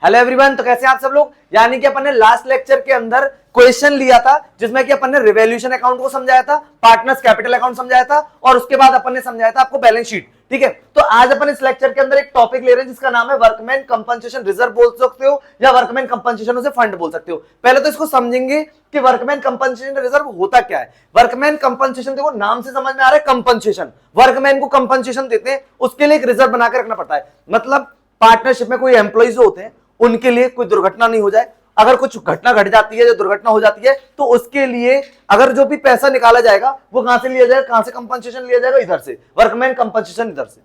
Hello everyone, तो कैसे आप सब लोग। यानी कि अपन ने लास्ट लेक्चर के अंदर क्वेश्चन लिया था जिसमें कि अपन ने रिवॉल्यूशन अकाउंट को समझाया था, पार्टनर्स कैपिटल अकाउंट समझाया था और उसके बाद अपन ने समझाया था आपको बैलेंस शीट। ठीक है, तो आज अपन इस लेक्चर के अंदर एक टॉपिक ले रहे हैं जिसका नाम है वर्कमैन कंपनसेशन रिजर्व बोल सकते हो या वर्कमैन कंपनसेशन से फंड बोल सकते हो। पहले तो इसको समझेंगे कि वर्कमैन कंपनसेशन रिजर्व होता क्या है। वर्कमैन कंपनसेशन देखो नाम से समझ में आ रहा है, कंपनसेशन, वर्कमैन को कंपनसेशन देते हैं, उसके लिए एक रिजर्व बनाकर रखना पड़ता है। मतलब पार्टनरशिप में कोई एम्प्लॉइज होते हैं उनके लिए कोई दुर्घटना नहीं हो जाए, अगर कुछ घटना घट जाती है, जो दुर्घटना हो जाती है, तो उसके लिए अगर जो भी पैसा निकाला जाएगा वो कहां से लिया जाएगा, कहां से कंपनसेशन लिया जाएगा, इधर से, वर्कमैन कंपनसेशन इधर से।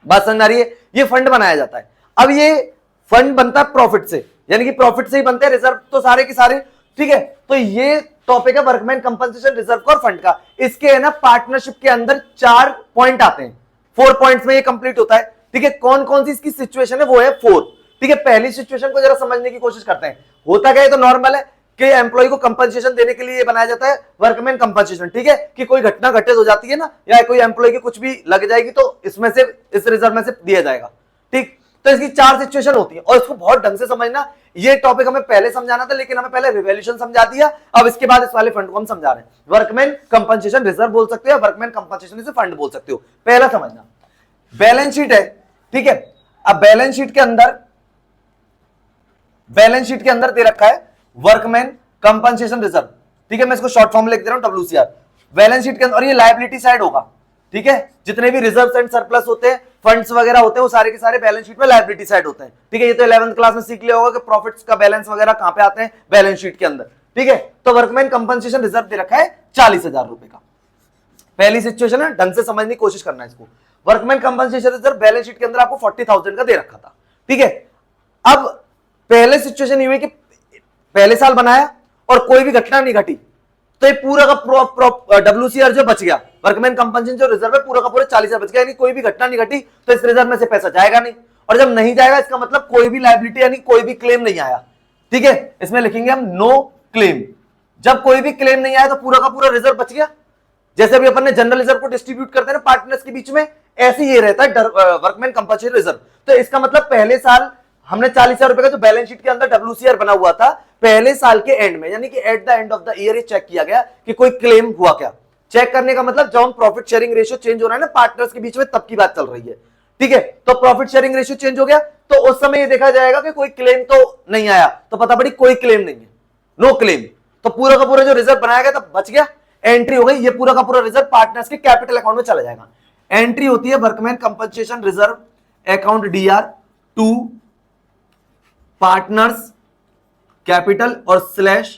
बात समझ आ रही है। ये फंड बनाया जाता है। अब ये फंड बनता है प्रॉफिट से, यानी कि प्रॉफिट से ही बनते हैं रिजर्व तो सारे के सारे। ठीक है, तो ये टॉपिक है वर्कमैन कंपनसेशन रिजर्व का और फंड का। इसके है ना पार्टनरशिप के अंदर 4 पॉइंट आते हैं, 4 पॉइंट्स में ये कंप्लीट होता है। ठीक है, कौन कौन सी इसकी सिचुएशन है वो है 4। ठीक है, पहली सिचुएशन को जरा समझने की कोशिश करते हैं। होता क्या है, तो नॉर्मल है कि एम्प्लॉय को कंपनसेशन देने के लिए बनाया जाता है वर्कमैन कंपनसेशन। ठीक है, कि कोई घटना घटित हो जाती है ना, या कोई एम्प्लॉय की कुछ भी लग जाएगी तो इसमें से, इस रिजर्व में से दिया जाएगा। ठीक, तो इसकी 4 सिचुएशन होती है और इसको बहुत ढंग से समझना। ये टॉपिक हमें पहले समझाना था लेकिन हमें पहले रिवॉल्यूशन समझा दिया, अब इसके बाद इस वाले फंड को हम समझा रहे हैं। वर्कमैन कंपनसेशन रिजर्व बोल सकते हो, वर्कमैन कंपनसेशन से फंड बोल सकते हो। पहला समझना, बैलेंस शीट है। ठीक है, अब बैलेंस शीट के अंदर दे रखा है वर्कमैन कंपनसेशन रिजर्व। ठीक है, मैं इसको शॉर्ट फॉर्म में लिख दे रहा हूं WCR। बैलेंस शीट के अंदर, और ये लायबिलिटी साइड होगा। ठीक है, जितने भी रिजर्व एंड सरप्लस होते हैं, फंड्स वगैरह होते हैं, वो सारे के सारे बैलेंस शीट में लायबिलिटी साइड होते हैं। ठीक है, ये तो 11th क्लास में सीख लिया होगा कि प्रॉफिट्स का बैलेंस वगैरह कहां पे आते हैं, बैलेंस शीट के अंदर। ठीक है, तो वर्कमैन कंपनसेशन रिजर्व दे रखा है 40,000 रुपए का। पहली सिचुएशन है, ढंग से समझने की कोशिश करना है इसको। Workman compensation reserve balance sheet के अंदर आपको 40,000 का दे रखा था। ठीक है, अब पहले सिचुएशन ये हुई कि पहले साल बनाया और कोई भी घटना नहीं घटी, तो ये पूरा का WCR जो बच गया, वर्कमैन कंपनसेशन जो रिजर्व है पूरा का पूरा 40,000 बच गया। यानी कोई भी घटना नहीं घटी तो इस रिजर्व में से पैसा जाएगा नहीं, और जब नहीं जाएगा इसका मतलब कोई भी लायबिलिटी यानी कोई भी क्लेम नहीं आया। ठीक है, इसमें लिखेंगे हम नो क्लेम। जब कोई भी क्लेम नहीं आया तो पूरा का पूरा रिजर्व बच गया। जैसे अभी अपन ने जनरल रिजर्व को डिस्ट्रीब्यूट करते हैं ना पार्टनर्स के बीच में, ऐसे ये रहता है वर्कमैन कंपनसेशन रिजर्व। तो इसका मतलब पहले साल हमने 40,000 रुपए का जो बैलेंस शीट के अंदर WCR बना हुआ था, पहले साल के एंड में, यानी कि at the end of the year ये चेक किया गया कि कोई क्लेम हुआ क्या। चेक करने का मतलब जब हम प्रॉफिट शेयरिंग रेशियो चेंज हो रहा है ना पार्टनर्स के बीच में, तब की बात चल रही है। ठीक है, तो प्रॉफिट शेयरिंग रेशियो चेंज हो गया तो उस समय ये देखा जाएगा कि कोई क्लेम तो नहीं आया, तो पता पड़ी कोई क्लेम नहीं है, नो क्लेम। तो पूरा का पूरा जो रिजर्व बनाया गया तब बच गया, एंट्री हो गई, ये पूरा का पूरा रिजर्व पार्टनर्स के कैपिटल अकाउंट में चला जाएगा। एंट्री होती है workman compensation reserve account DR to partners capital और स्लैश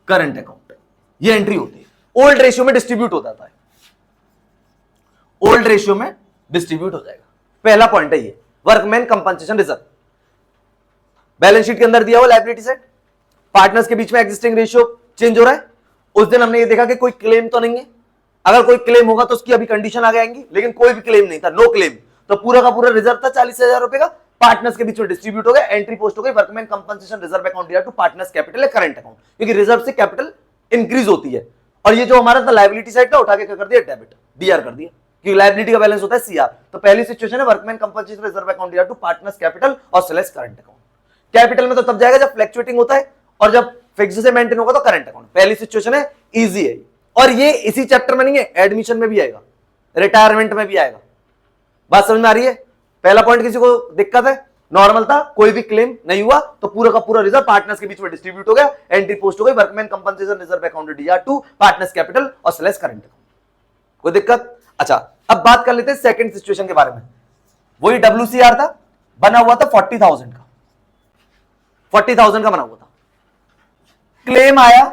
करंट अकाउंट, ये एंट्री होती है। ओल्ड रेशियो में डिस्ट्रीब्यूट हो जाता है, ओल्ड रेशियो में डिस्ट्रीब्यूट हो जाएगा। पहला पॉइंट है ये workman compensation reserve. Balance sheet के अंदर दिया हुआ लायबिलिटी साइड, पार्टनर्स के बीच में एग्जिस्टिंग रेशियो चेंज हो रहा है। उस दिन हमने ये देखा कि कोई क्लेम तो नहीं है, अगर कोई क्लेम होगा तो उसकी अभी कंडीशन आगे आएंगी, लेकिन कोई भी क्लेम नहीं था, नो क्लेम। तो पूरा का पूरा रिजर्व था 40,000 रुपए का, पार्टनर्स के बीच में डिस्ट्रीब्यूट हो गया, एंट्री पोस्ट हो गई workman compensation reserve account DR to partners capital या करंट अकाउंट, क्योंकि रिजर्व से कैपिटल इंक्रीज होती है। और ये जो हमारा था लायबिलिटी साइड था, उठा के क्या कर दिया, डेबिट DR कर दिया, क्योंकि लायबिलिटी का बैलेंस होता है CR। तो पहली सिचुएशन है workman compensation reserve account DR to partners capital और स्लैश करंट अकाउंट। कैपिटल में तो तब जाएगा जब फ्लक्चुएटिंग होता है, और जब फिक्स से मेंटेन होगा तो करंट अकाउंट। पहली सिचुएशन है, इजी है, और ये इसी चैप्टर में नहीं है, एडमिशन में भी आएगा, रिटायरमेंट में भी आएगा। बात समझ में आ रही है। पहला पॉइंट किसी को दिक्कत है, नॉर्मल था, कोई भी क्लेम नहीं हुआ तो पूरा का पूरा रिजर्व पार्टनर्स के बीच में डिस्ट्रीब्यूट हो गया, एंट्री पोस्ट हो गई workman compensation reserve account DR to partners capital और स्लैश करंट अकाउंट। कोई दिक्कत? अच्छा, अब बात कर लेते हैं सेकंड सिचुएशन के बारे में। वही WCR था, बना हुआ था 40,000 का, 40,000 का बना हुआ था। क्लेम आया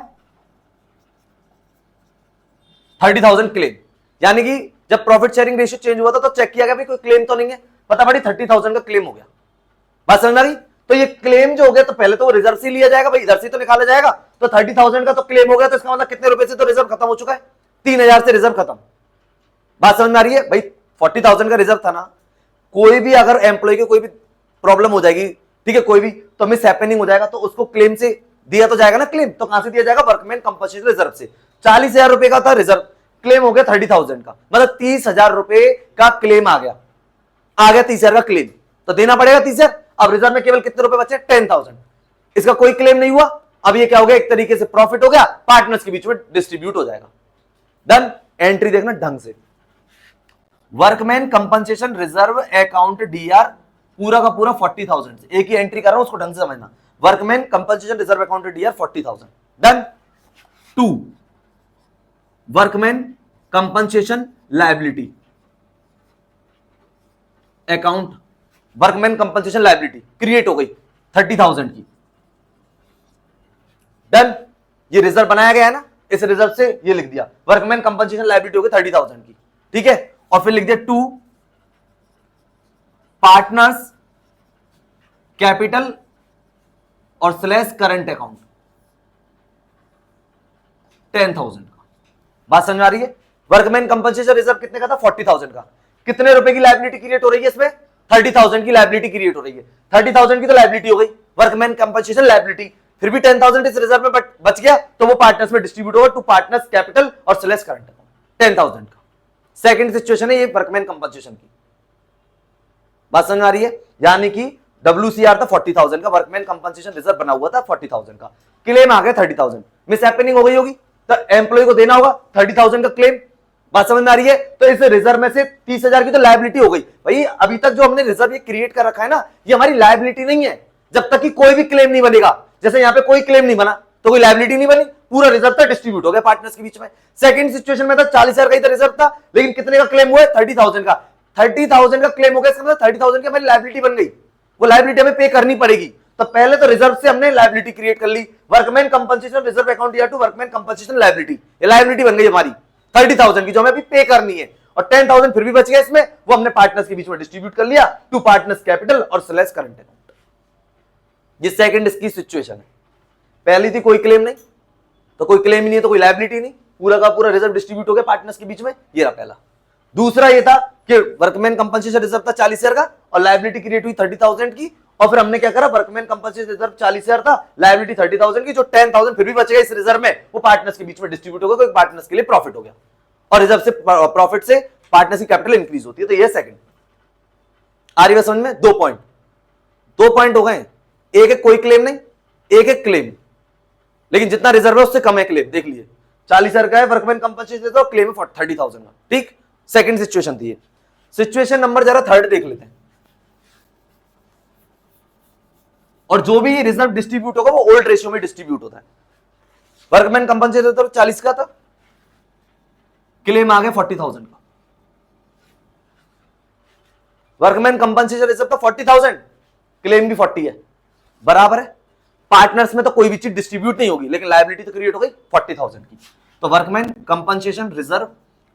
30,000 क्लेम, यानी कि जब प्रॉफिट शेयरिंग रेशियो चेंज हुआ था तो चेक किया गया भाई कोई क्लेम तो नहीं है, पता पड़ी 30,000 का क्लेम हो गया। बात समझ आ गई। तो ये क्लेम जो हो गया तो पहले तो वो रिजर्व से लिया जाएगा, भाई इधर से तो निकाला जाएगा, तो 30,000 का तो क्लेम हो गया, तो इसका मतलब कितने रुपए से तो रिजर्व खत्म हो चुका है, 3,000 से रिजर्व खत्म। बात समझ में आ रही है। भाई 40,000 का रिजर्व था ना, कोई भी अगर एम्प्लॉय की कोई भी प्रॉब्लम हो जाएगी, ठीक है, कोई भी तो मिस हैपनिंग हो जाएगा, तो उसको क्लेम से दिया तो जाएगा ना क्लेम, तो कहां से दिया जाएगा, वर्कमैन कंपनसेशन रिजर्व से। 40,000 रुपए का था रिजर्व, क्लेम हो गया 30,000 का, मतलब 30,000 रुपए का क्लेम आ गया 30,000 का क्लेम, तो देना पड़ेगा 30,000। अब रिजर्व में केवल कितने रुपए बचे? 10,000। इसका कोई क्लेम नहीं हुआ। अब ये क्या हो गया? एक तरीके से प्रॉफिट हो गया, पार्टनर्स के बीच में डिस्ट्रीब्यूट हो जाएगा। डन। एंट्री देखना ढंग से। Workman compensation reserve account D R पूरा का पूरा 40,000। एक ही एंट्री कर रहा हूं, उसको ढंग से समझना। Workman compensation reserve account D R 40,000। Done. 2 workman compensation liability account, workman compensation liability create हो गई 30,000 की। डन। ये रिजर्व बनाया गया है ना, इस रिजर्व से ये लिख दिया वर्कमैन कंपनसेशन लायबिलिटी हो गई 30,000 की। ठीक है, और फिर लिख दिया 2 पार्टनर्स कैपिटल और स्लैश करंट अकाउंट 10,000 का। बात समझ आ रही है? वर्कमैन कंपनसेशन रिजर्व कितने का था? 40,000 का। कितने रुपए की लायबिलिटी क्रिएट हो रही है इसमें? 30,000 की लायबिलिटी क्रिएट हो रही है। 30,000 की तो लायबिलिटी हो गई, वर्कमैन कंपनसेशन लायबिलिटी। फिर भी 10,000 इस रिजर्व में बच गया, तो वो पार्टनर्स में डिस्ट्रीब्यूट होगा टू पार्टनर्स कैपिटल और स्लैश करंट अकाउंट 10,000 का। सेकंड सिचुएशन है ये वर्कमैन कंपनसेशन की। बात समझ आ रही है? यानी कि WCR था 40,000 का, वर्कमैन कंपनसेशन रिजर्व बना हुआ था 40,000 का, क्लेम आ गया 30,000। मिस हैपनिंग हो गई होगी तो एम्प्लॉय को देना होगा 30,000 का क्लेम। बात समझ में आ रही है? तो इस रिजर्व में से 30,000 की तो लायबिलिटी हो गई। भाई अभी तक जो हमने रिजर्व ये क्रिएट कर रखा है ना, ये हमारी लायबिलिटी नहीं है जब तक कि कोई भी क्लेम नहीं बनेगा। जैसे यहाँ पे कोई क्लेम नहीं बना तो कोई लायबिलिटी नहीं बनी, पूरा रिजर्व था डिस्ट्रीब्यूट हो गया पार्टनर्स के बीच में। सेकंड सिचुएशन में था 40,000 का ही रिजर्व था, लेकिन कितने का क्लेम हुआ है? 30,000 का। 30,000 का क्लेम हो गया, इसका मतलब 30,000 की हमारी लायबिलिटी बन गई। वो लायबिलिटी हमें पे करनी पड़ेगी। तो पहले तो रिजर्व से हमने लायबिलिटी क्रिएट कर ली, वर्कमैन कंपनसेशन रिजर्व अकाउंट या टू वर्कमैन कंपनसेशन लायबिलिटी, ये लायबिलिटी बन गई हमारी 30,000 की, जो हमें अभी पे करनी है। और 10,000 फिर भी बच गया इसमें, वो हमने पार्टनर्स के बीच में डिस्ट्रीब्यूट कर लिया टू पार्टनर्स कैपिटल और स्लैश करंट अकाउंट। ये सेकंड इसकी सिचुएशन है। पहली थी कोई क्लेम नहीं, तो कोई क्लेम ही नहीं है तो कोई लायबिलिटी नहीं, पूरा का पूरा रिजर्व डिस्ट्रीब्यूट हो गया पार्टनर्स के बीच में, ये रहा पहला। दूसरा ये था कि वर्कमैन कंपनसेशन रिजर्व था 40,000 का और लायबिलिटी क्रिएट हुई 30,000 की, और फिर हमने क्या करा, वर्कमैन कंपनसेशन रिजर्व 40,000 था, लायबिलिटी 30,000 की, जो 10,000 फिर भी बच गया इस रिजर्व में, वो पार्टनर्स के बीच में डिस्ट्रीब्यूट हो गया, पार्टनर्स के लिए प्रॉफिट हो गया, और रिजर्व से प्रॉफिट से पार्टनर्स की कैपिटल इंक्रीज होती है। तो ये सेकंड। आ रही है समझ में? 2 पॉइंट हो गए, एक है कोई क्लेम नहीं, एक है क्लेम, लेकिन जितना रिजर्व है उससे कम है क्लेम। देख लिए 40,000 का है वर्कमैन कंपनसेशन रिजर्व, क्लेम है 30,000 का। ठीक, सेकंड सिचुएशन थी ये। सिचुएशन नंबर जरा थर्ड देख लेते हैं। और जो भी रिजर्व डिस्ट्रीब्यूट होगा वो ओल्ड रेशियो में डिस्ट्रीब्यूट होता है। वर्कमैन कंपनसेशन रिजर्व 40 का था, क्लेम आ गया 40,000 का। वर्कमैन कंपनसेशन रिजर्व था 40,000, क्लेम भी 40 है, बराबर है। पार्टनर्स में तो कोई भी चीज डिस्ट्रीब्यूट नहीं होगी, लेकिन लायबिलिटी तो क्रिएट हो गई 40,000 की। तो workman compensation reserve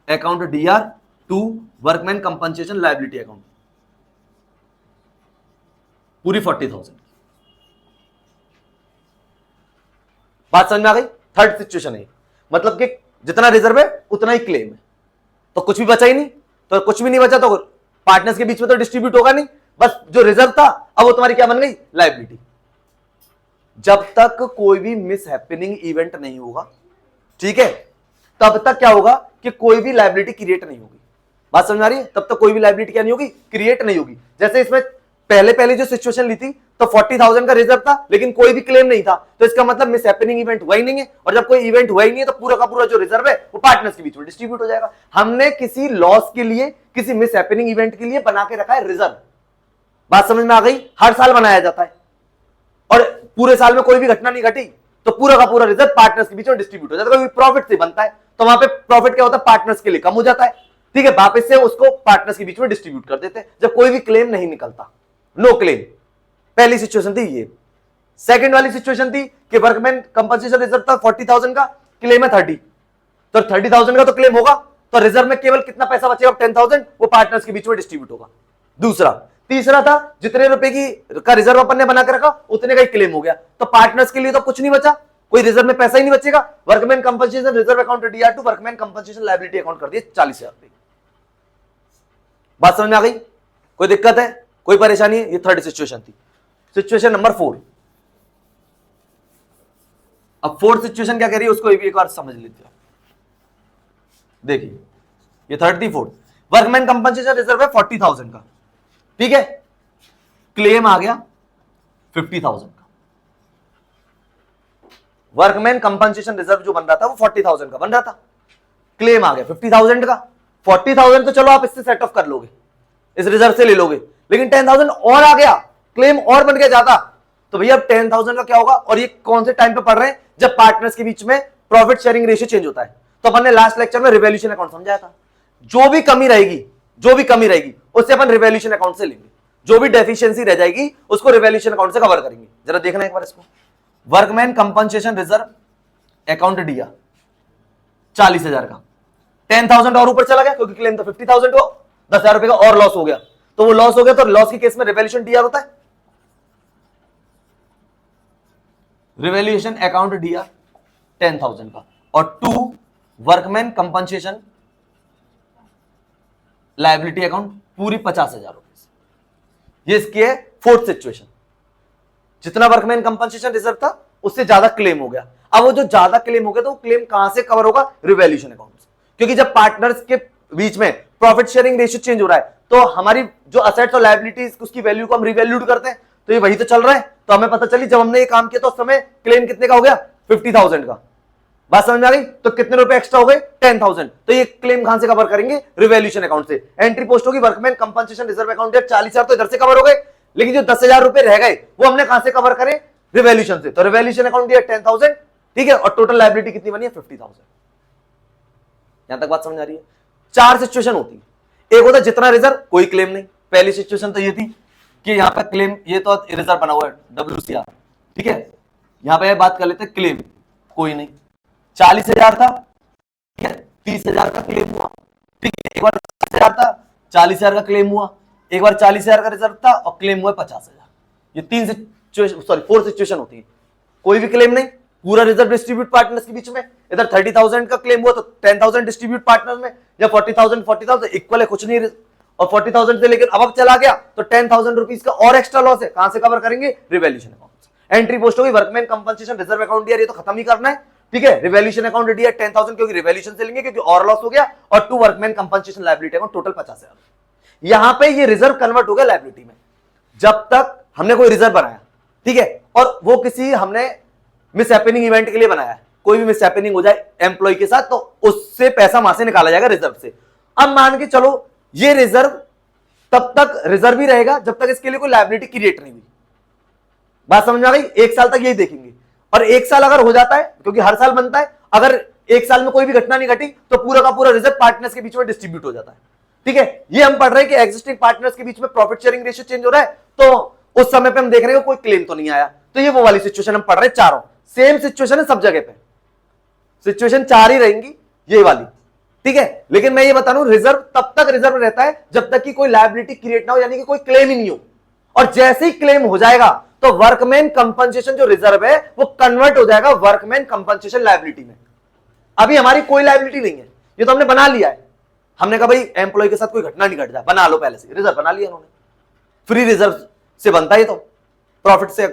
account DR to workman compensation liability account पूरी 40,000। बात समझ में आ गई? थर्ड सिचुएशन है, मतलब कि जितना रिजर्व है उतना ही क्लेम है, तो कुछ भी बचा ही नहीं, तो कुछ भी नहीं बचा तो पार्टनर्स के बीच में तो डिस्ट्रीब्यूट होगा नहीं, बस जो रिजर्व था अब वो तुम्हारी क्या बन गई? लायबिलिटी। जब तक कोई भी मिस हैपनिंग इवेंट नहीं होगा, ठीक है, तब तक क्या होगा कि कोई भी लायबिलिटी क्रिएट नहीं होगी। बात समझ आ रही है? तब तक कोई भी लायबिलिटी क्या नहीं होगी? क्रिएट नहीं होगी। जैसे इसमें पहले जो सिचुएशन ली थी तो 40,000 का रिजर्व था, लेकिन कोई भी क्लेम नहीं था, तो इसका मतलब मिस हैपनिंग इवेंट हुआ ही नहीं है, और जब कोई इवेंट हुआ ही नहीं है तो पूरा का पूरा जो रिजर्व है वो पार्टनर्स के बीच में डिस्ट्रीब्यूट हो जाएगा। हमने किसी लॉस के लिए, किसी मिस हैपनिंग इवेंट के लिए बना के रखा है रिजर्व। बात समझ में आ गई? हर साल बनाया जाता है, और पूरे साल में कोई भी घटना नहीं घटी तो पूरा का पूरा रिजर्व पार्टनर्स के बीच में डिस्ट्रीब्यूट हो जाता है। प्रॉफिट से बनता है तो वहां पे प्रॉफिट क्या होता है? पार्टनर्स के लिए कम हो जाता है, ठीक है, वापस से उसको पार्टनर्स के बीच में डिस्ट्रीब्यूट कर देते हैं जब कोई भी क्लेम नहीं निकलता, नो क्लेम। पहली सिचुएशन थी ये। सेकंड वाली सिचुएशन थी कि वर्कमैन कंपनसेशन रिजर्व था 40,000 का, क्लेम है 30, तो 30,000 का तो क्लेम होगा, तो रिजर्व में केवल कितना पैसा बचेगा? 10,000, वो पार्टनर्स के बीच में डिस्ट्रीब्यूट होगा। दूसरा। तीसरा था जितने रुपए की का रिजर्व अपन ने बना के रखा उतने का ही क्लेम हो गया, तो पार्टनर्स के लिए तो कुछ नहीं बचा, कोई रिजर्व में पैसा ही नहीं बचेगा। Workman compensation reserve account DR to workman compensation liability account कर दिए 40,000 रुपए। बात समझ में आ गई? कोई दिक्कत है? कोई परेशानी है? ये थर्ड सिचुएशन थी। Situation number 4। अब फोर्थ सिचुएशन क्या कह रही है उसको एक बार समझ लेते हैं। देखिए ये थर्ड थी, फोर्थ। वर्कमैन कंपनसेशन रिजर्व है 40,000 का, ठीक है, क्लेम आ गया 50,000 का। वर्कमैन कंपनसेशन रिजर्व जो बन रहा था वो 40,000 का बन रहा था, क्लेम आ गया 50,000 का। 40,000 तो चलो आप इससे सेट ऑफ कर लोगे, इस रिजर्व से ले लोगे, लेकिन 10,000 और आ गया, क्लेम और बन गया ज्यादा, तो भैया अब 10,000 का क्या होगा? और ये कौन से टाइम पे पढ़ रहे हैं? जब पार्टनर्स के बीच में प्रॉफिट शेयरिंग रेशियो चेंज होता है। तो अपन ने लास्ट लेक्चर में रिवैल्यूएशन अकाउंट समझाया था, जो भी कमी रहेगी उससे अपन रिवैल्यूएशन अकाउंट से लेंगे, जो भी डेफिशिएंसी रह जाएगी उसको रिवैल्यूएशन अकाउंट से कवर करेंगे। जरा देखना एक बार इसको, वर्कमैन कंपनसेशन रिजर्व अकाउंट दिया 40,000 का, 10,000 और ऊपर चला गया क्योंकि क्लेम तो 50,000 को 10,000 रुपए का और लॉस हो गया, तो वो लॉस हो गया, तो लॉस के केस में रिवैल्यूएशन डीआर होता है, रिवैल्यूएशन अकाउंट डीआर 10,000 का, और 2 वर्कमैन कंपनसेशन लायबिलिटी अकाउंट पूरी 50,000 रुपए। ये इसकी है फोर्थ सिचुएशन, जितना वर्कमैन कंपनसेशन रिजर्व था उससे ज्यादा क्लेम हो गया। अब वो जो ज्यादा क्लेम हो गया तो वो क्लेम कहां से कवर होगा? रिवैल्यूएशन अकाउंट से, क्योंकि जब पार्टनर्स के बीच में प्रॉफिट शेयरिंग रेशियो चेंज हो रहा है तो हमारी जो असेट्स और लायबिलिटीज उसकी वैल्यू को हम रिवैल्यूड करते हैं, तो ये वही तो चल रहा है। तो हमें पता चली जब हमने ये काम किया तो उस समय क्लेम कितने का हो गया? 50,000 का। बात समझ में आ गई? तो कितने रुपए एक्स्ट्रा हो गए? 10,000। तो ये क्लेम कहां से कवर करेंगे? रिवैल्यूएशन अकाउंट से। एंट्री पोस्ट होगी वर्कमैन कंपनसेशन रिजर्व अकाउंट 40,000, तो इधर से कवर हो गए, लेकिन जो 10,000 रुपए रह गए वो हमने कहां से कवर करे? रिवैल्यूएशन से। तो रिवैल्यूएशन अकाउंट दिया 10,000, ठीक है, और टोटल लायबिलिटी कितनी बनी है? 50,000। यहां तक बात समझ आ रही है? 4 सिचुएशन होती है। एक होता है जितना रिजर्व, कोई क्लेम नहीं। पहली सिचुएशन तो ये थी कि यहां पर क्लेम, ये तो रिजर्व बना हुआ है WCR, ठीक है, यहां पे बात कर लेते हैं क्लेम, कोई नहीं, 40,000 था, ठीक है, 30,000 का क्लेम हुआ, ठीक है, एक बार 30,000 था, 40,000 का क्लेम हुआ, एक बार 40,000 का रिजर्व था और क्लेम हुआ 50,000। ये 4 सिचुएशन होती है। कोई भी क्लेम नहीं, पूरा रिजर्व डिस्ट्रीब्यूट पार्टनर्स के बीच में। इधर 30,000 का क्लेम हुआ तो 10,000 डिस्ट्रीब्यूट पार्टनर्स में, या 40,000 इक्वल है, कुछ नहीं, और 40,000 से लेकर अब चला गया तो 10,000 रुपीज का और एक्स्ट्रा लॉस है, कहां से कवर करेंगे? रिवैल्यूएशन अकाउंट से। एंट्री पोस्ट होगी वर्कमैन कंपनसेशन रिजर्व अकाउंट दिया, ये तो खत्म ही करना है, ठीक है, रिवैल्यूएशन अकाउंट दिया 10,000 क्योंकि रिवैल्यूएशन से लेंगे क्योंकि और लॉस हो गया, और 2 workman compensation liability account total 50,000। यहां पे ये रिजर्व कन्वर्ट हो गया लायबिलिटी में। जब तक हमने कोई रिजर्व बनाया, ठीक है, और वो किसी हमने मिस हैपनिंग इवेंट के लिए बनाया है, कोई भी मिस हैपनिंग हो जाए एम्प्लॉय के साथ तो उससे पैसा वहां से निकाला जाएगा रिजर्व से। अब मान के चलो ये रिजर्व तब तक रिजर्व ही रहेगा जब तक इसके लिए कोई लायबिलिटी क्रिएट नहीं हुई। बात समझ में आ गई? 1 साल तक यही देखेंगे, और 1 साल अगर हो जाता है, क्योंकि हर साल बनता है, अगर 1 साल में कोई भी घटना नहीं घटी तो पूरा का पूरा रिजर्व पार्टनर्स के बीच में डिस्ट्रीब्यूट हो जाता है, ठीक है। ये हम पढ़ रहे हैं कि एग्जिस्टिंग पार्टनर्स के बीच में प्रॉफिट शेयरिंग रेशियो चेंज हो रहा है, तो उस समय पे हम देख रहे हैं कोई क्लेम तो नहीं आया, तो ये वो वाली सिचुएशन हम पढ़ रहे हैं। चारों सेम सिचुएशन है सब जगह पे, सिचुएशन 4 ही रहेंगी ये वाली, ठीक है। लेकिन मैं ये बता रहा हूं रिजर्व तब तक रिजर्व रहता है जब तक कि कोई लायबिलिटी क्रिएट ना हो, यानी कि कोई क्लेम ही नहीं हो, और जैसे ही क्लेम हो जाएगा तो वर्कमैन कंपनसेशन जो रिजर्व है वो कन्वर्ट हो जाएगा वर्कमैन कंपनसेशन लायबिलिटी में। अभी हमारी कोई लायबिलिटी नहीं है, ये तो हमने बना लिया है। हमने कहा भाई एम्प्लॉय के साथ कोई घटना नहीं घट जाए, बना लो, पहले से रिजर्व बना लिया उन्होंने, फ्री रिजर्व से बनता है तो प्रॉफिट से,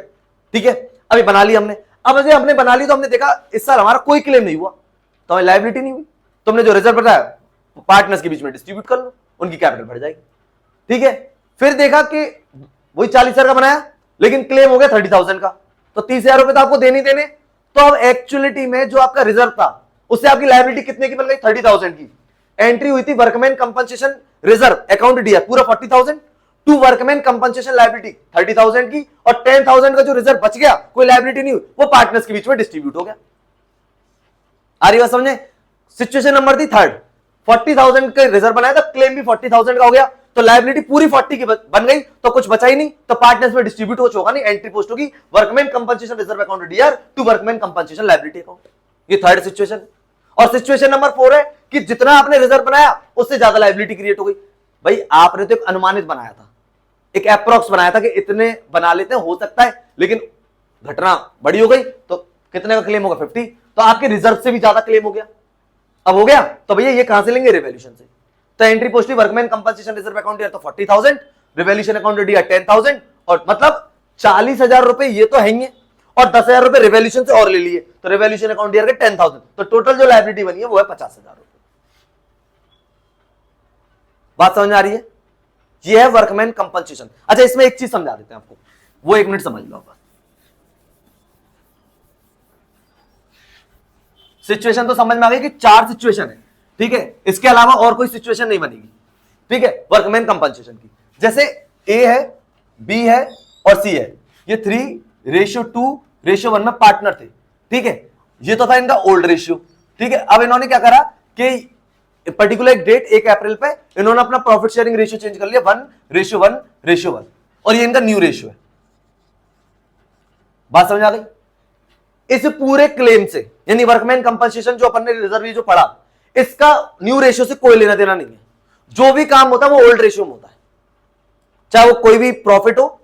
ठीक है, अभी बना लिया हमने। अब अगर हमने बना ली तो हमने देखा इस साल हमारा कोई क्लेम नहीं हुआ तो हमें लायबिलिटी नहीं हुई, तो हमने जो रिजर्व बताया पार्टनर्स के बीच में डिस्ट्रीब्यूट कर लो, उनकी कैपिटल बढ़ जाएगी, ठीक है। फिर देखा कि वही 40,000 का बनाया लेकिन क्लेम हो गया 30,000 का, तो 30,000 रुपए तो आपको देने देने, तो अब एक्चुअलिटी में जो आपका रिजर्व था उससे आपकी लायबिलिटी कितने की बन गई? 30,000 की। एंट्री हुई थी वर्कमैन कंपनसेशन रिजर्व अकाउंट दिया पूरा 40,000, 2 वर्कमैन कंपनसेशन लायबिलिटी 30,000 की, और 10,000 का जो रिजर्व बच गया, कोई लायबिलिटी नहीं हुई, वो पार्टनर्स के बीच में डिस्ट्रीब्यूट हो गया। आ रही बात समझे? सिचुएशन नंबर थी थर्ड, 40,000 का रिजर्व बनाया था, क्लेम भी 40,000 का हो गया, तो लायबिलिटी पूरी 40 की बन गई, तो कुछ बचा ही नहीं, तो पार्टनर्स में डिस्ट्रीब्यूट हो चुका नहीं। एंट्री पोस्ट होगी workman compensation reserve account DR to workman compensation liability account. ये थर्ड सिचुएशन। और सिचुएशन नंबर 4 है कि जितना आपने रिजर्व बनाया उससे ज्यादा लायबिलिटी क्रिएट हो गई। भाई आपने तो एक अनुमानित बनाया था, एक अप्रॉक्स बनाया था कि इतने बना लेते हैं, हो सकता है, लेकिन घटना बड़ी हो गई तो कितने का क्लेम होगा? 50, तो आपके रिजर्व से भी ज्यादा क्लेम हो गया। अब हो गया तो भैया ये कहां से लेंगे? रिवैल्यूएशन से। तो entry post workman compensation reserve account दिया तो 40,000, रिवैल्यूएशन अकाउंट दिया 10,000, और मतलब 40,000 रुपए ये तो है ही, और 10,000 रुपए रिवैल्यूएशन से और ले लिए, तो रिवैल्यूएशन अकाउंट दिया 10,000, तो टोटल जो लायबिलिटी बनी है वो है 50,000 रुपए। बात समझ में आ रही है? ये है वर्कमैन कंपनसेशन। अच्छा इसमें एक चीज समझा देते हैं आपको, वो 1 मिनट समझ लो आप। सिचुएशन तो समझ में आ गई कि 4 सिचुएशन है, ठीक है, इसके अलावा और कोई सिचुएशन नहीं बनेगी, ठीक है, वर्कमैन कंपनसेशन की। जैसे ए है, बी है और सी है, ये 3:2:1 में पार्टनर थे, ठीक है, ये तो था इनका ओल्ड रेशियो, ठीक है। अब इन्होंने क्या करा कि पर्टिकुलर एक डेट 1 अप्रैल पे इन्होंने अपना प्रॉफिट शेयरिंग रेशियो चेंज कर लिया 1:1:1, और ये इनका न्यू रेशियो है। बात समझ आ गई? इस पूरे क्लेम से, यानी वर्कमैन कंपनसेशन जो अपन ने रिजर्व जो पढ़ा, इसका न्यू रेशियो से कोई लेना देना नहीं है। जो भी काम होता है वो ओल्ड रेशियो में होता है, चाहे वो कोई भी प्रॉफिट हो,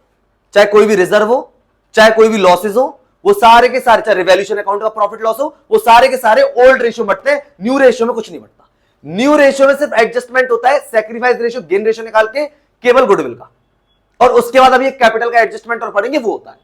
चाहे कोई भी रिजर्व हो, चाहे कोई भी लॉसेस हो, वो सारे के सारे, चाहे रिवैल्यूएशन अकाउंट का प्रॉफिट लॉस हो, वो सारे के सारे ओल्ड रेशियो बढ़ते हैं, न्यू रेशियो में कुछ नहीं बढ़ता। न्यू रेशियो में सिर्फ एडजस्टमेंट होता है सैक्रिफाइस रेशियो, गेन रेशियो निकाल के केवल गुडविल का, और उसके बाद अभी एक कैपिटल का एडजस्टमेंट और पढ़ेंगे, वो होता है।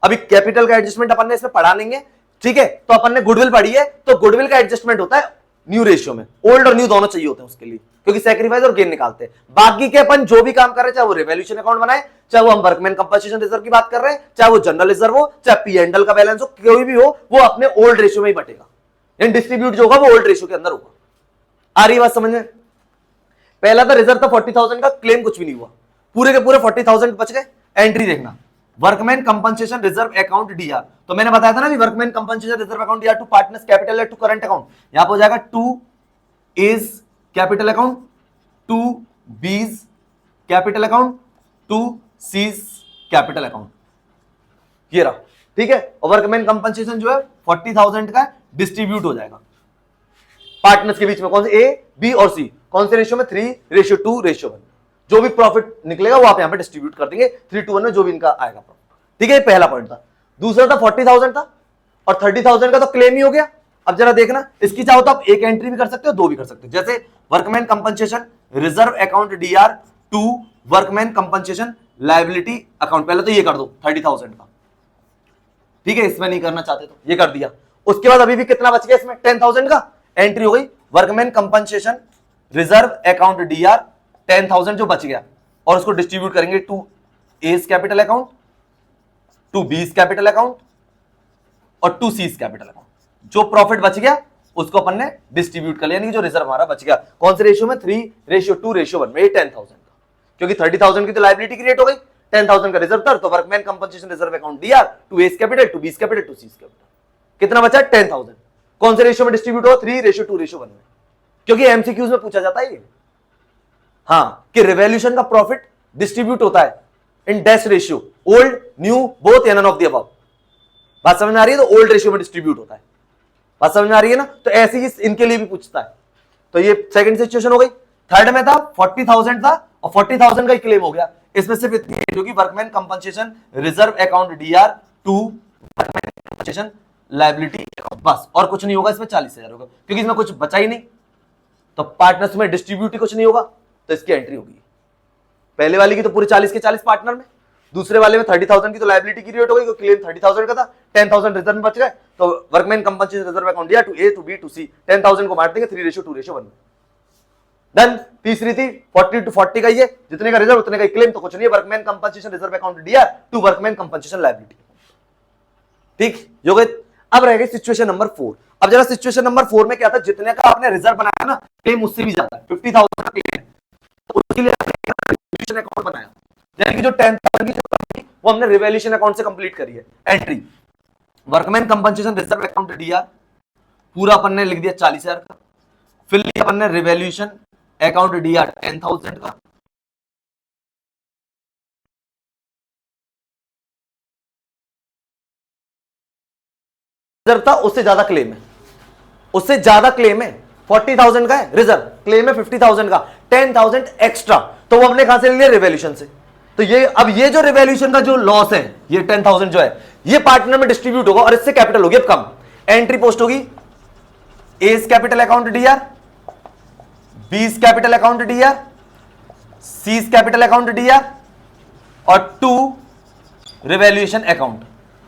अभी कैपिटल का एडजस्टमेंट अपन ने इसमें पढ़ा नहीं है, ठीक है, तो अपन ने गुडविल पढ़ी है, तो गुडविल का एडजस्टमेंट होता है न्यू रेशियो में। ओल्ड और न्यू दोनों चाहिए होते हैं उसके लिए, क्योंकि सैक्रिफाइस और गेन निकालते हैं। बाकी के अपन जो भी काम कर रहे हैं, चाहे वो रिवैल्यूएशन अकाउंट बनाए, चाहे वो हम वर्कमैन कंपनसेशन रिजर्व की बात कर रहे हैं, चाहे वो जनरल रिजर्व हो, चाहे P&L का बैलेंस हो, कोई भी हो, वो अपने ओल्ड रेशियो में ही बटेगा, यानी डिस्ट्रीब्यूट जो होगा वो ओल्ड रेशियो के अंदर होगा। आ रही बात समझ में? पहला था रिजर्व था 40,000 का, क्लेम कुछ भी नहीं हुआ, पूरे के पूरे 40,000 बच गए। एंट्री देखना, workman compensation reserve account DR, तो मैंने बताया था ना, workman compensation reserve account DR to partners capital to current account, यहां पर हो जाएगा 2 A's capital account, 2 B's capital account, 2 C's capital account, ये रहा, ठीक है। और वर्कमैन कंपनसेशन जो है 40,000 का डिस्ट्रीब्यूट हो जाएगा पार्टनर्स के बीच में, कौन से A, B और C, कौन से रेशियो में, 3:2:1। जो भी प्रॉफिट निकलेगा वो आप यहां पे डिस्ट्रीब्यूट कर देंगे 3:1 में, जो भी इनका आएगा प्रॉफिट, ठीक है। पहला पॉइंट था। दूसरा था 40,000 था, और 30,000 का तो क्लेम ही हो गया। अब जरा देखना, इसकी चाहो तो आप एक एंट्री भी कर सकते हो, दो भी कर सकते हो, जैसे workman compensation reserve account DR to workman compensation liability account, पहले तो ये कर दो 30,000 का, ठीक है, इसमें नहीं करना चाहते तो ये कर दिया। उसके बाद अभी भी कितना बच गया इसमें, 10,000 का एंट्री हो गई, workman compensation reserve account DR 10,000 जो बच गया, और उसको डिस्ट्रीब्यूट करेंगे 2 A's capital account, 2 B's capital account और 2 C's कैपिटल अकाउंट। जो प्रॉफिट बच गया उसको अपन ने डिस्ट्रीब्यूट कर लिया, यानी जो रिजर्व हमारा बच गया, कौन से रेशियो में, 3:2:1 में, 10,000 का, क्योंकि 30,000 की तो लायबिलिटी क्रिएट हो गई, 10,000 का रिजर्व था, तो workman compensation reserve account DR 2 A's capital, 2 B's capital, 2 C's capital, कितना बचा, 10,000। कौन से रेशियो में डिस्ट्रीब्यूट हो, 3:2:1 में, क्योंकि एमसीक्यूज में पूछा जाता है ये, हाँ, कि रिवैल्यूएशन का प्रॉफिट डिस्ट्रीब्यूट होता है in dash ratio, old, new, both या नन ऑफ द अबव। बात समझ में आ रही है? तो ओल्ड रेशियो में डिस्ट्रीब्यूट होता है, बात समझ में आ रही है ना? तो ऐसे ही इनके लिए भी पूछता है। तो ये सेकंड सिचुएशन हो गई। थर्ड में था 40,000 था, और 40,000 का ही क्लेम हो गया। इसमें सिर्फ इतनी है, जो कि workman compensation reserve account DR to workman compensation liability account, बस, और कुछ नहीं होगा इसमें। 40,000 होगा, क्योंकि इसमें कुछ बचा ही नहीं, तो पार्टनर्स में डिस्ट्रीब्यूट ही कुछ नहीं होगा, तो इसकी एंट्री होगी। पहले वाले की तो पूरे 40 के 40 पार्टनर में, दूसरे वाले में 30,000 की तो लायबिलिटी क्रिएट हो गई, क्योंकि क्लेम 30,000 का था, 10,000 रिजर्व में बच गए, तो वर्कमैन कंपनसेशन रिजर्व अकाउंट दिया, 2 A, 2 B, 2 C, 10,000 को बांट देंगे 3:2:1 में। डन। तीसरी थी 40:40 का, ये जितने का रिजर्व उतने का क्लेम, तो कुछ नहीं है, वर्कमैन कंपनसेशन रिजर्व अकाउंट दिया टू वर्कमैन कंपनसेशन लायबिलिटी, ठीक हो गए। अब रह गई सिचुएशन नंबर 4। अब जरा सिचुएशन नंबर 4 में क्या था, जितने का आपने रिजर्व बनाया ना, क्लेम उससे भी ज्यादा 50,000 का क्लेम है, तो उसके लिए आपने अकाउंट बनाया, यानी कि जो 10,000 की वो हमने रिवैल्यूएशन अकाउंट से कंप्लीट करी है। Entry workman compensation reserve account DR पूरा अपन ने लिख दिया 40,000 का, फिर लिया अपन ने रिवैल्यूएशन अकाउंट DR 10,000 का, रिजर्व था उससे ज्यादा क्लेम है, उससे ज्यादा क्लेम है, 40,000 का है रिजर्व, क्लेम है 50,000 का, 10,000 एक्स्ट्रा, तो वो हमने कहां से ले लिया, रिवैल्यूएशन से। तो ये अब ये जो रिवैल्यूएशन का जो लॉस है, ये 10,000 जो है, ये पार्टनर में डिस्ट्रीब्यूट होगा, और इससे कैपिटल होगी अब कम। एंट्री पोस्ट होगी A's capital account DR, B's capital account DR, C's capital account DR और 2 रिवैल्यूएशन अकाउंट।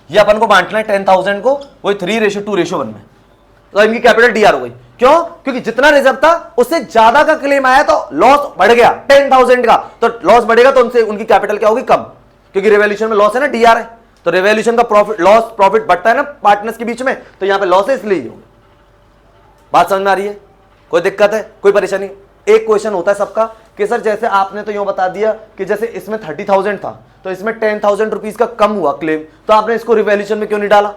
ये अपन को बांटना है 10,000 को, वही 3:2:1 में, तो इनकी कैपिटल DR हो गई। क्यों? क्योंकि जितना रिजर्व था उससे ज्यादा का क्लेम आया, तो लॉस बढ़ गया 10,000 का, तो लॉस बढ़ेगा तो उनसे उनकी कैपिटल क्या होगी, कम, क्योंकि रिवैल्यूएशन में लॉस है ना, DR है, तो रिवॉल्यूशन का प्रॉफिट लॉस प्रॉफिट बढ़ता है ना पार्टनर्स के बीच में, तो यहां पे लॉस है इसलिए ही होगा। बात समझ में आ रही है? कोई दिक्कत है, कोई परेशानी? एक क्वेश्चन होता है सबका कि सर जैसे आपने तो यूं बता दिया कि जैसे इसमें 30,000 था तो इसमें 10,000 रुपीज का कम हुआ क्लेम, तो आपने इसको रिवॉल्यूशन में क्यों नहीं डाला?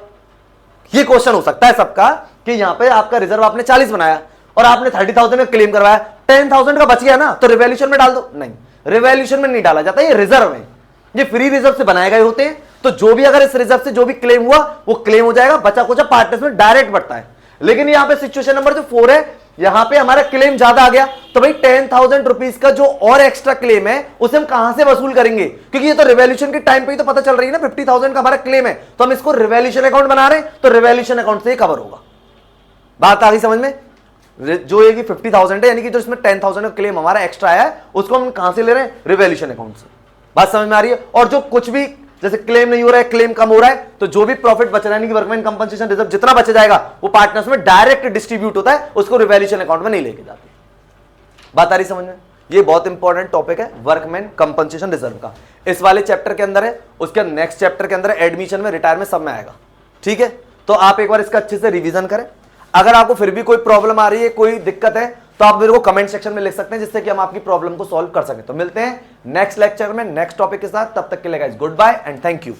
ये क्वेश्चन हो सकता है सबका कि यहां पे आपका रिजर्व आपने 40 बनाया और आपने 30,000 का क्लेम करवाया, 10,000 का बच गया ना, तो रिवॉल्यूशन में डाल दो। नहीं, रिवॉल्यूशन में नहीं डाला जाता, ये रिजर्व है, ये फ्री रिजर्व से बनाए गए होते हैं। तो जो भी अगर इस रिजर्व से जो भी क्लेम हुआ वो क्लेम हो जाएगा, बचा कुचा पार्टनर्स में डायरेक्ट बढ़ता है। लेकिन यहां पे सिचुएशन नंबर जो 4 है, यहां पे हमारा क्लेम ज्यादा आ गया, तो भाई 10,000 रुपीज का जो और एक्स्ट्रा क्लेम है उसे हम कहां से वसूल करेंगे? क्योंकि ये तो रिवॉल्यूशन के टाइम पे ही तो पता चल रही है ना 50,000 का हमारा क्लेम है, तो हम इसको रिवॉल्यूशन अकाउंट बना रहे हैं, तो रिवॉल्यूशन अकाउंट से ही कवर होगा। बात आ गई समझ में? जो ये 50,000 है यानी कि जो इसमें 10,000 का क्लेम हमारा एक्स्ट्रा आया है उसको हम कहां से ले रहे हैं? रिवॉल्यूशन अकाउंट से। बात समझ में आ रही है? और जो कुछ भी जैसे क्लेम नहीं हो रहा है, क्लेम कम हो रहा है, तो जो भी प्रॉफिट बच रहा है, वर्कमैन कंपनसेशन रिजर्व जितना बच जाएगा वो पार्टनर्स में डायरेक्ट डिस्ट्रीब्यूट होता है, उसको रिवॉल्यूशन अकाउंट में नहीं लेके जाते। बात आ रही समझ में? ये बहुत इंपॉर्टेंट टॉपिक है वर्कमैन कंपनसेशन रिजर्व का, इस वाले चैप्टर के अंदर है, उसके नेक्स्ट चैप्टर के अंदर एडमिशन में, रिटायरमेंट सब में आएगा। ठीक है, तो आप एक बार इसका अच्छे से रिवीजन करें। अगर आपको फिर भी कोई प्रॉब्लम आ रही है, कोई दिक्कत है, तो आप मेरे को कमेंट सेक्शन में लिख सकते हैं, जिससे कि हम आपकी प्रॉब्लम को सॉल्व कर सकें। तो मिलते हैं नेक्स्ट लेक्चर में नेक्स्ट टॉपिक के साथ, तब तक के लिए guys good bye and thank you.